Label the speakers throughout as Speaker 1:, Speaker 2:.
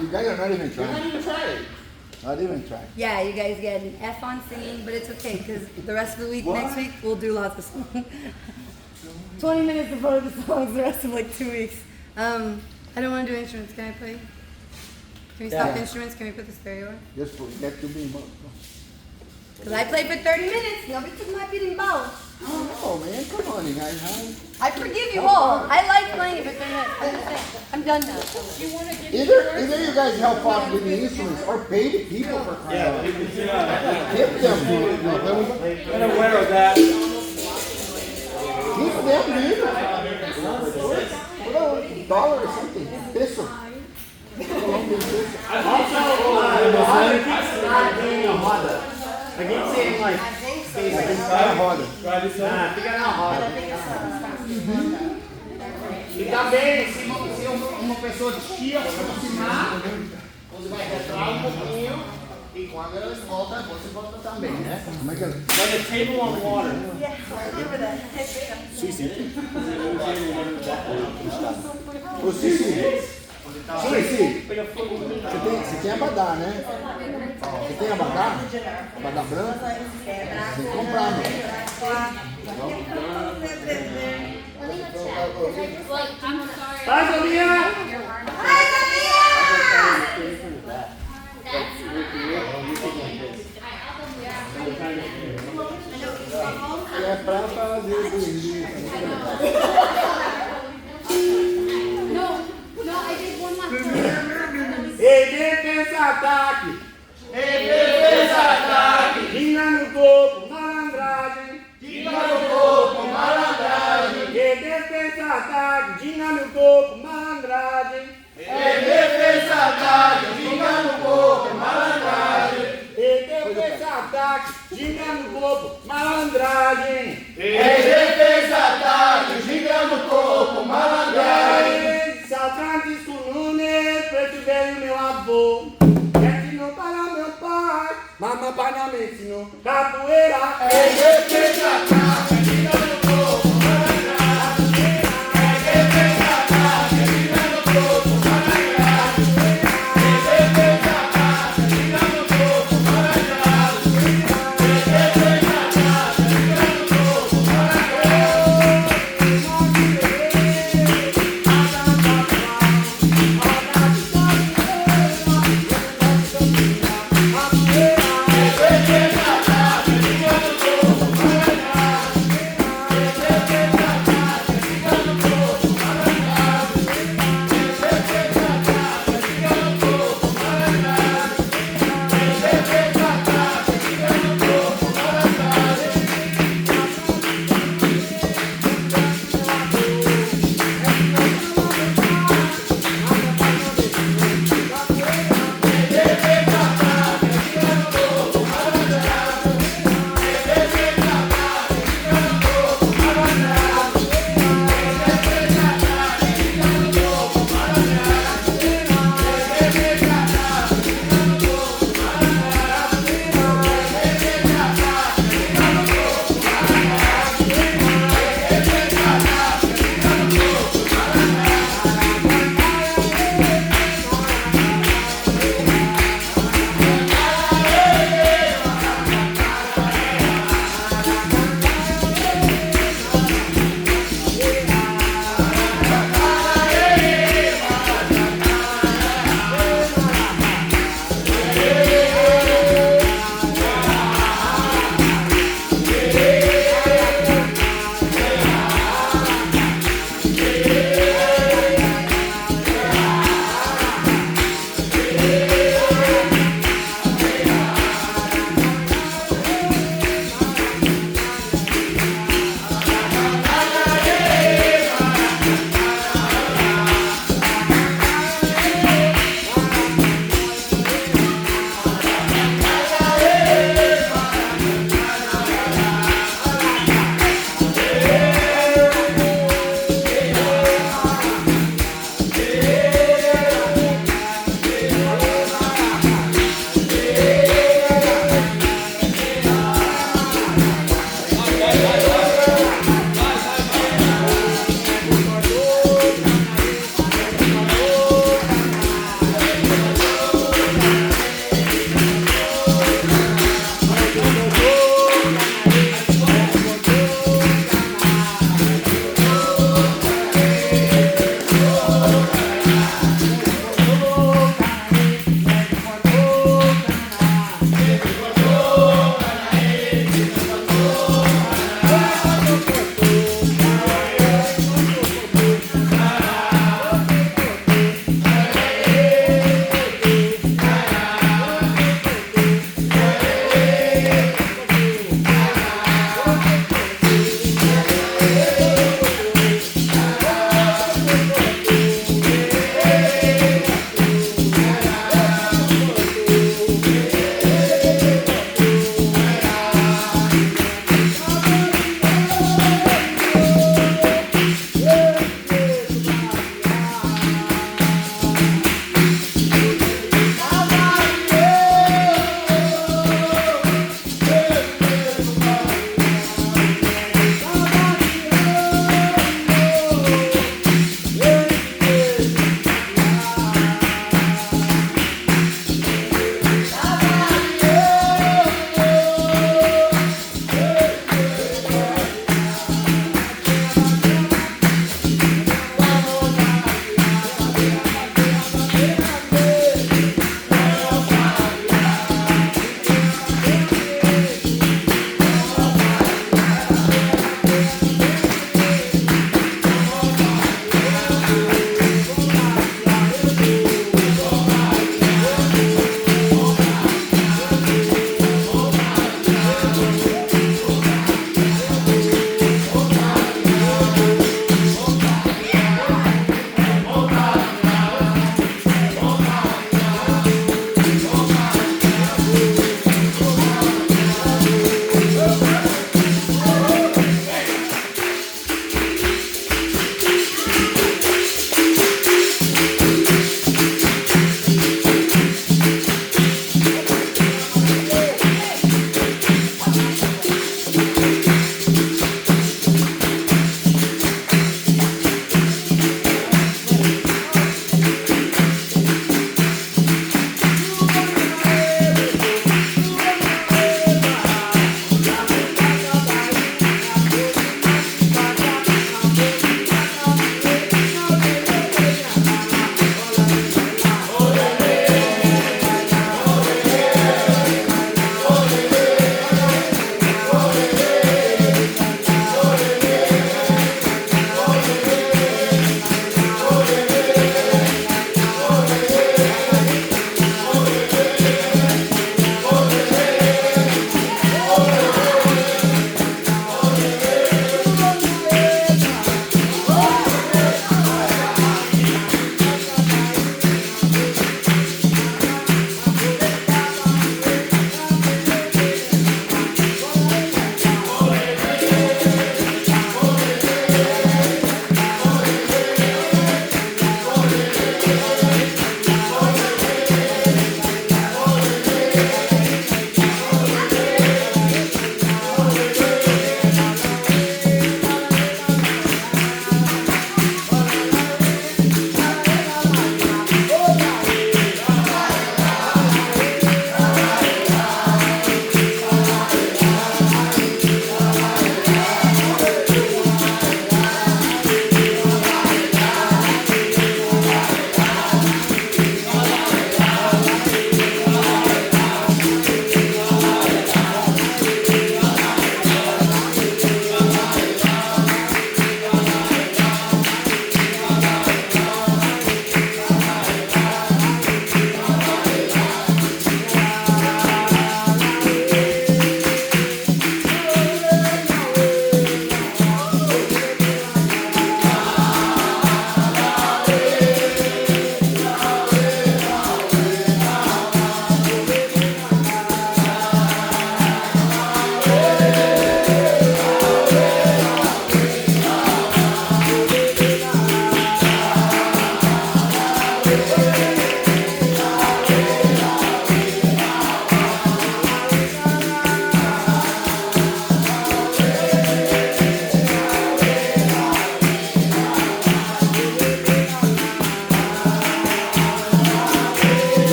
Speaker 1: You guys are not even
Speaker 2: You're
Speaker 1: trying.
Speaker 2: not even trying.
Speaker 1: Not even trying.
Speaker 3: Yeah, you guys get an F on singing, but it's okay because the rest of the week, next week, we'll do lots of songs. 20 minutes of both the songs the rest of like 2 weeks. I don't want to do instruments. Can I play? Can we stop instruments? Can we put the stereo on?
Speaker 1: Just forget to be more.
Speaker 3: Because I played for 30 minutes. Nobody took my beating bow.
Speaker 1: Oh man, come on, you guys.
Speaker 3: I forgive you all. I like playing for 30 minutes. I'm just saying. I'm done now.
Speaker 4: You want to give
Speaker 1: Either you guys help out with the instruments or pay the people for crying out. Tip them.
Speaker 5: I'm aware of that.
Speaker 1: Keep them, dude. Put a dollar or something. Peso.
Speaker 2: I'm also doing a Roda. I keep saying like,
Speaker 1: Roda.
Speaker 2: fica na roda. E também, se uma pessoa destia, você vai ensinar, você vai retrar um pouquinho, e quando elas voltam, você volta também, né?
Speaker 1: Como é que é?
Speaker 5: Like a table on water.
Speaker 3: Yeah, I remember that.
Speaker 1: Ô, Cici. Cici. Você tem abadá, né? Você tem abadá? Abadá branco? Tem que comprar, né?
Speaker 4: I'm sorry.
Speaker 2: Vai, Tominha!
Speaker 1: É pra fazer bonito.
Speaker 4: No, I did one last time.
Speaker 2: Ei, defesa, ataque! Ei, defesa, ataque! Ginga no topo, malandragem! Ginga no topo, malandragem! Ei, defesa, ataque! Ginga no topo, malandragem! Ei, defesa, ataque! Ginga no topo, malandragem! Ei, defesa, ataque! Ginga no topo, malandragem! Ei, defesa, ataque! Ginga no topo, malandragem! Francisco Nunes, preto velho meu avô. Ensinou para meu pai, mamãe pai não me ensinou. Capoeira é defesa, ataque, gira no corpo, malandragem. É defesa, ataque, gira no corpo, malandragem. É defesa, ataque, gira no corpo, malandragem. É defesa, ataque, gira no corpo,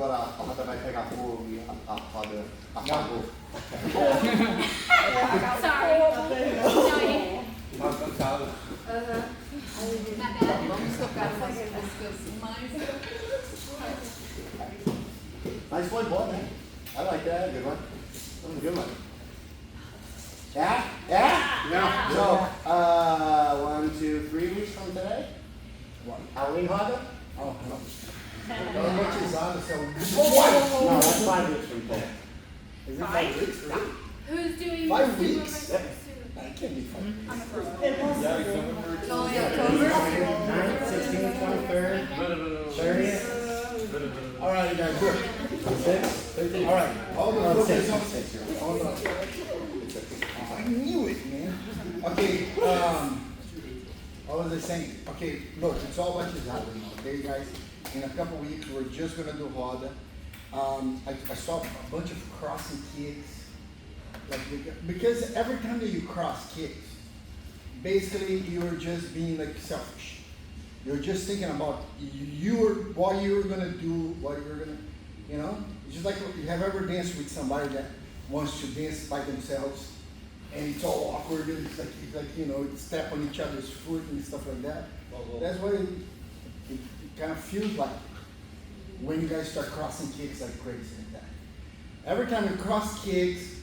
Speaker 6: Agora a roda vai pegar fogo e a roda apagou.
Speaker 4: Sorry.
Speaker 7: Tá cansado.
Speaker 8: Vamos tocar mais músicas mais.
Speaker 6: Mas foi bom, né? I like that. Good one. That was a good one. Yeah? Yeah?
Speaker 2: Yeah.
Speaker 6: So, 1, 2, 3 weeks from today? Halloween Roda?
Speaker 1: Oh, não. Ela é batizada, você é um...
Speaker 6: No, that's 5 weeks from today.
Speaker 1: Is it 5 weeks?
Speaker 4: Who's doing
Speaker 1: 5
Speaker 4: the
Speaker 1: weeks?
Speaker 4: super-
Speaker 1: That can't be 5 weeks.
Speaker 3: It's only October.
Speaker 6: 9th, 16th, 23rd, 30th.
Speaker 1: All right, you guys, good.
Speaker 6: 6th,
Speaker 1: All right, all the focus on...
Speaker 6: 6th.
Speaker 1: Hold on. I knew it, man. Okay, what was I saying? Okay, look, it's all batizado now, okay, guys? In a couple weeks, we're just gonna do Roda. I saw a bunch of crossing kids. Like, because every time that you cross kids, basically you're just being like selfish. You're just thinking about what you're gonna do, what you're gonna, you know? It's just like you have ever danced with somebody that wants to dance by themselves, and it's all awkward, and it's like you know, step on each other's foot and stuff like that. That's what it kind of feels like when you guys start crossing kicks like crazy like that. Every time you cross kicks,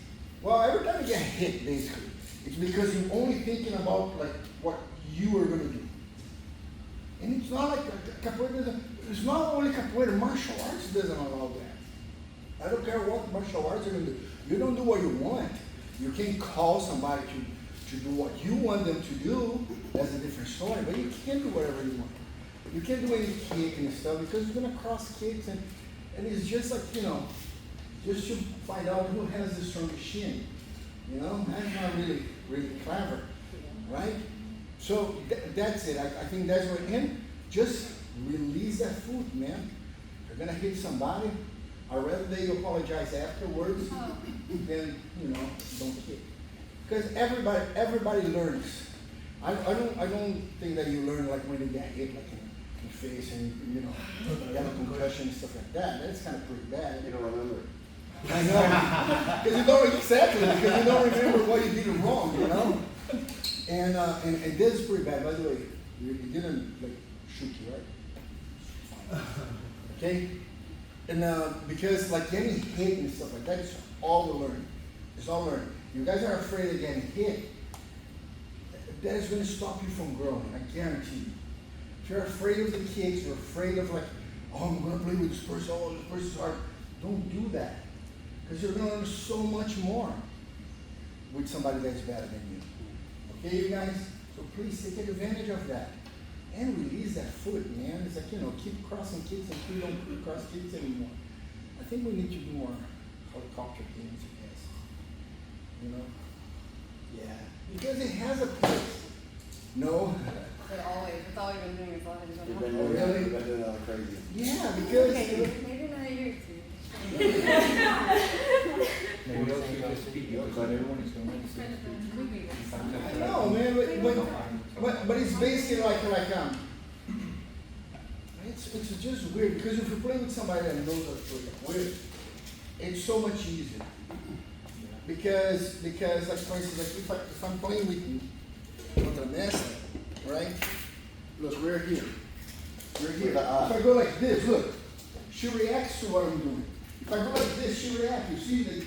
Speaker 1: well, every time you get hit, basically, it's because you're only thinking about like what you are gonna do. And it's not like capoeira doesn't. It's not only capoeira. Martial arts doesn't allow that. I don't care what martial arts are gonna do. You don't do what you want. You can call somebody to do what you want them to do. That's a different story. But you can't do whatever you want. You can't do any kick and stuff because you're gonna cross kicks and it's just like, you know, just to find out who has the strongest shin. You know, that's not really clever, right? So that's it. I think that's what, and just release that foot, man. You're gonna hit somebody. I'd rather they apologize afterwards than, you know, don't kick. Because everybody learns. I don't think that you learn like when you get hit like in the face and, you know, you have a concussion and stuff like that. That's kind of pretty bad.
Speaker 6: You don't remember.
Speaker 1: I know. Because you don't exactly, because you don't remember what you did wrong, you know? And this is pretty bad. By the way, you didn't like shoot you, right? Okay? And because like getting hit and stuff like that, it's all learning. It's all learning. You guys are afraid of getting hit, that is going to stop you from growing, I guarantee you. If you're afraid of the kicks, you're afraid of like, oh, I'm going to play with this person, oh, this person's hard. Don't do that. Because you're going to learn so much more with somebody that's better than you. Okay, you guys? So please take advantage of that. And release that foot, man. It's like, you know, keep crossing kicks and we don't cross kicks anymore. I think we need to do more helicopter games, I guess. You know? Yeah. Because it has a place. No?
Speaker 3: It's always been doing it.
Speaker 6: You've been
Speaker 1: Oh,
Speaker 6: doing
Speaker 1: really?
Speaker 6: You've been doing that like crazy.
Speaker 1: Yeah, because...
Speaker 3: Maybe not a year or two.
Speaker 7: Maybe they'll keep this speed, but everyone is going to
Speaker 1: I know, man, but it's basically like it's just weird because if you play with somebody that knows how to play weird, it's so much easier. Because like for instance, like if I'm playing with a Mestre, right? Look, we're here. We're here. If I go like this, look, she reacts to what I'm doing. If I go like this, she reacts. You see that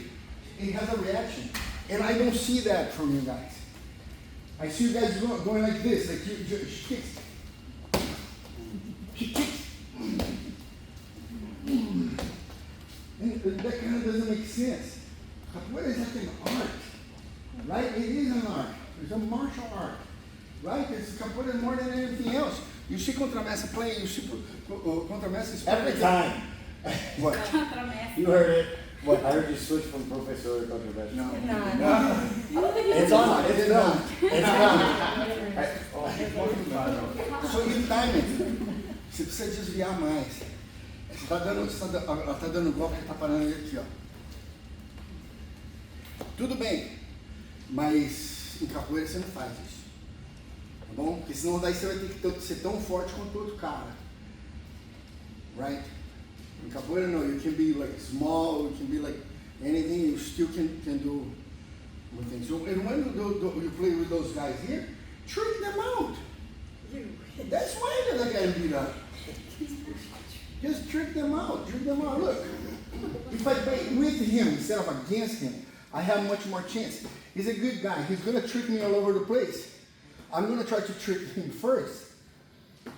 Speaker 1: it has a reaction. And I don't see that from you guys. I see you guys going like this, like she kicks. She kicks. And that kind of doesn't make sense. Capoeira is like an art, right? It is an art. It's a martial art, right? It's capoeira more than anything else. You see Contramessa playing, you see Contramessa is
Speaker 6: Every time.
Speaker 1: What?
Speaker 6: You heard it. What? I heard you switch from professor to controversial.
Speaker 1: No.
Speaker 6: It's on. It's done. It's done.
Speaker 1: So you time it. Você precisa desviar mais. Ela tá dando golpe e tá parando ele aqui, ó. Tudo bem, mas em capoeira você não faz isso. Tá bom? Porque senão daí você vai ter que ser tão forte quanto o outro cara. Right? In capoeira, no, you can be like small, you can be like anything, you still can do more things. So, and when you play with those guys here, trick them out. That's why they're getting beat up. Just trick them out, Look, if I play with him instead of against him, I have much more chance. He's a good guy. He's gonna trick me all over the place. I'm gonna try to trick him first,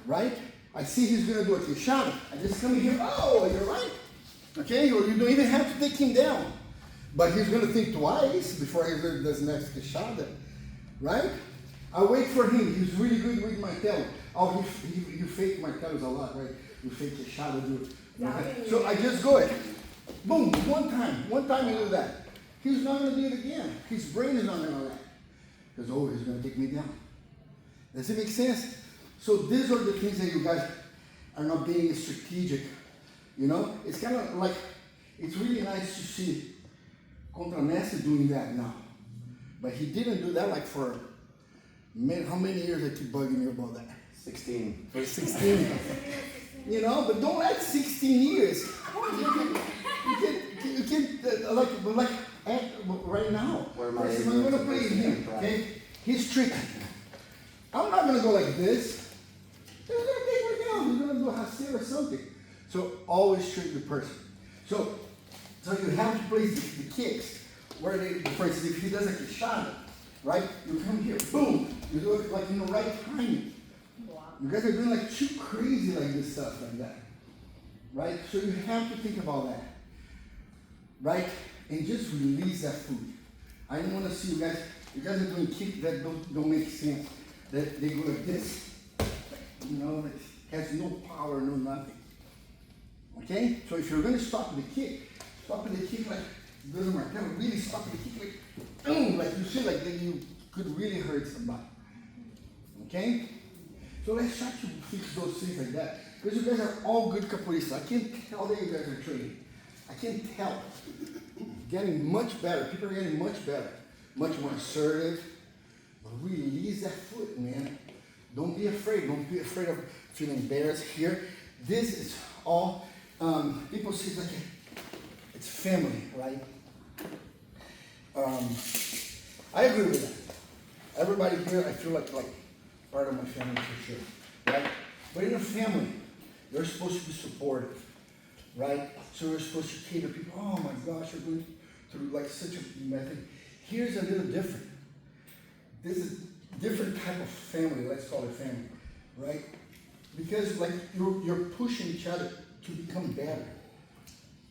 Speaker 1: right? I see he's gonna do a queixada. I just come in here, oh, you're right. Okay, you don't even have to take him down. But he's gonna think twice before he does next queixada, right? I wait for him. He's really good with martelo. Oh, you fake martelos a lot, right? You fake queixada, do it. So I just go it. Boom, one time you do that. He's not gonna do it again. His brain is not gonna do that. Because, oh, he's gonna take me down. Does it make sense? So these are the things that you guys are not being strategic. You know, it's kind of like, it's really nice to see Contra Mestre doing that now. But he didn't do that like for, how many years I keep bugging you about that?
Speaker 6: 16.
Speaker 1: For 16. You know, but don't let 16 years. You can like act right now. I'm going to play him, okay? He's tricky. I'm not going to go like this. He's going to take me down. He's going to do a hasir or something. So always trick the person. So you have to place the kicks where they, for instance, if he does a queixada, right? You come here, boom. You do it like in the right timing. You guys are doing like too crazy like this stuff like that, right? So you have to think about that, right? And just release that food. I don't want to see you guys are doing kicks that don't make sense. That they go like this, you know, it has no power, no nothing. Okay? So if you're going to stop the kick like, it doesn't matter, really stop the kick like, boom, like you feel like that you could really hurt somebody. Okay? So let's try to fix those things like that. Because you guys are all good capoeiristas. I can tell that you guys are training. I can tell. Getting much better. People are getting much better. Much more assertive. But release that foot, man. Don't be afraid. Don't be afraid of feeling embarrassed here. This is all, people say it's like, it's family, right? I agree with that. Everybody here, I feel like part of my family for sure, right? But in a family, you're supposed to be supportive, right? So you're supposed to cater people, oh my gosh, you're going through like such a method. Here's a little different. This is different type of family, let's call it family, right? Because like you're pushing each other to become better.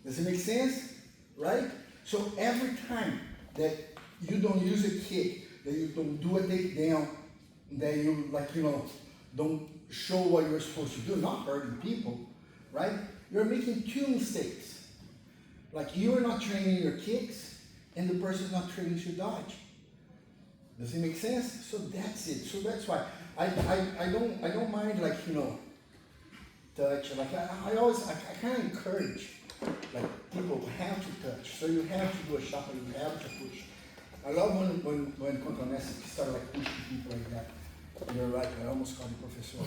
Speaker 1: Does it make sense? Right? So every time that you don't use a kick, that you don't do a takedown, that you don't show what you're supposed to do, not hurting people, right? You're making two mistakes. Like you're not training your kicks and the person's not training to dodge. Does it make sense? So that's it. So that's why I don't mind touch. Like I kind of encourage like people have to touch. So you have to do a shuffle, you have to push. I love when Contra Mestre started like pushing people like that. You're right, I almost called you professor.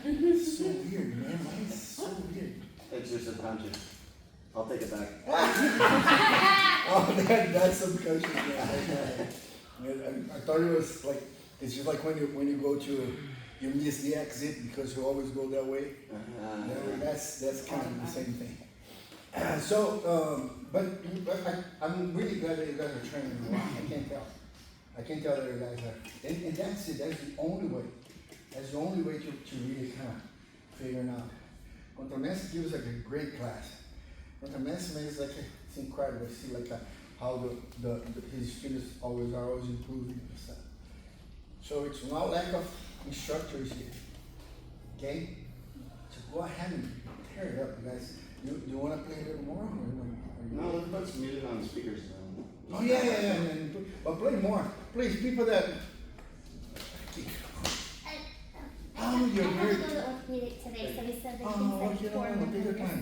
Speaker 1: It's so weird, man. Why is it so weird?
Speaker 6: It's just a punch. I'll take it back.
Speaker 1: Oh, that's subconscious. I thought it was like, it's just like when you go to, you miss the exit because you always go that way. That's kind of the same thing. But I'm really glad that you guys are training a lot. I can tell that you guys are. And that's it. That's the only way. That's the only way to really kind of figure it out. Contra Mestre gives like a great class. Contra Mestre is like, it's incredible to see like how his students are always improving and stuff. So it's no lack of instructors here. Okay? So go ahead and tear it up, guys. Do you want to play a little more?
Speaker 6: No, let's put some music on the speakers.
Speaker 1: Oh yeah. But play more. Please, people that. Oh, you're
Speaker 4: I
Speaker 1: great.
Speaker 4: have to go to orthopedic today, so we said that
Speaker 1: Oh,
Speaker 4: it's
Speaker 1: you
Speaker 4: like
Speaker 1: don't
Speaker 4: 4
Speaker 1: want to take your time.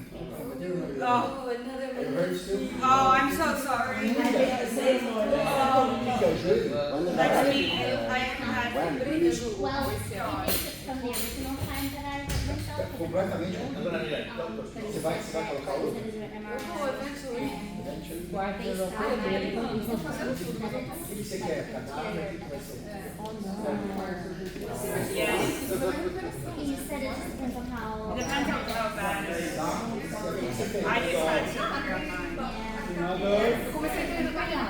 Speaker 4: minutes.
Speaker 3: Oh, another
Speaker 1: It hurts too?
Speaker 3: Oh, I'm so sorry.
Speaker 6: When did
Speaker 3: Nice to meet you. I haven't had
Speaker 4: Well, I think it's from the original time that I hurt myself,
Speaker 1: completamente. Você vai colocar outro?
Speaker 4: Eles
Speaker 1: O que você quer? Cadáver? O que vai ser?
Speaker 4: He said it just depends on how.
Speaker 9: Depends on how bad it is.
Speaker 1: O que você fez?
Speaker 9: I decided to figure out mine.
Speaker 8: Eu comecei a trabalhar.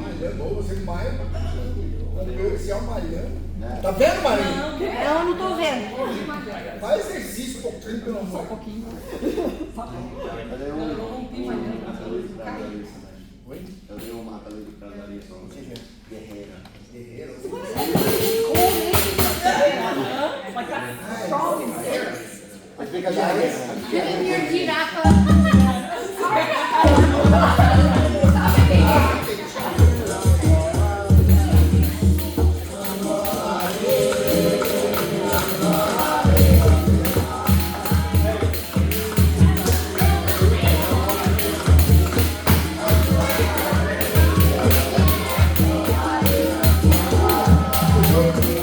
Speaker 1: Malhando, ou você malha. Esse é um malhando. Tá vendo, Marinho?
Speaker 3: Eu não tô vendo.
Speaker 1: Faz exercício um pouquinho, pelo amor.
Speaker 6: Cadê
Speaker 1: Oi?
Speaker 6: Eu dei uma mata ali do casaria só. Guerreira.
Speaker 1: Guerreiro.
Speaker 6: Explica já.
Speaker 4: Instr Girafa.
Speaker 1: Thank you.